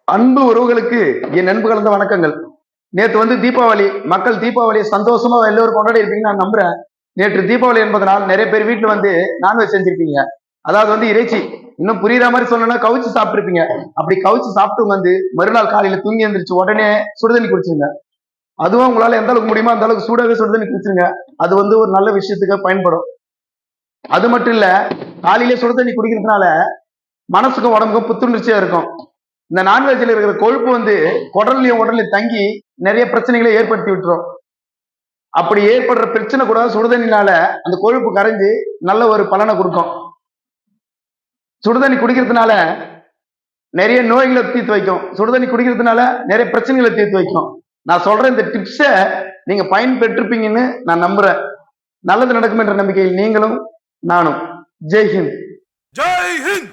அன்பு உறவுகளுக்கு என் அன்பு கலந்த வணக்கங்கள். நேற்று வந்து தீபாவளி, மக்கள் தீபாவளியை சந்தோஷமா எல்லோரும் கொண்டாடி இருப்பீங்க நான் நம்புறேன். நேற்று தீபாவளி என்பதனால் நிறைய பேர் வீட்டுல வந்து நான்வெஜ் செஞ்சிருப்பீங்க. அதாவது வந்து இறைச்சி, இன்னும் புரியுற மாதிரி சொல்லணும்னா கவுச்சு சாப்பிட்டுருப்பீங்க. அப்படி கவுச்சு சாப்பிட்டு வந்து மறுநாள் காலையில தூங்கி எழுந்திரிச்சு உடனே சுடுதண்ணி குடிச்சுங்க. அதுவும் உங்களால எந்த அளவுக்கு முடியுமோ அந்த அளவுக்கு சூடாவே சுடுதண்ணி குடிச்சுங்க. அது வந்து ஒரு நல்ல விஷயத்துக்கு பயன்படும். அது மட்டும் இல்ல, காலையிலே சுடுதண்ணி குடிக்கிறதுனால மனசுக்கும் உடம்புக்கும் புத்துணர்ச்சியா இருக்கும். இந்த நான்வெஜ்ல இருக்கிற கொழுப்பு வந்து குடல்லையும் உடல்லையும் தங்கி நிறைய பிரச்சனைகளை ஏற்படுத்தி விட்டுரும். அப்படி ஏற்படுற பிரச்சனை கூட சுடுதண்ணினால அந்த கொழுப்பு கரைஞ்சு நல்ல ஒரு பலனை கொடுக்கும். சுடுதண்ணி குடிக்கிறதுனால நிறைய நோய்களை தீர்த்து வைக்கும். சுடுதண்ணி குடிக்கிறதுனால நிறைய பிரச்சனைகளை தீர்த்து வைக்கும். நான் சொல்ற இந்த டிப்ஸை நீங்க பயன்பெற்றிருப்பீங்கன்னு நான் நம்புறேன். நல்லது நடக்கும் என்ற நம்பிக்கையில் நீங்களும் நானும். ஜெய் ஹிந்த். ஜெய் ஹிந்த்.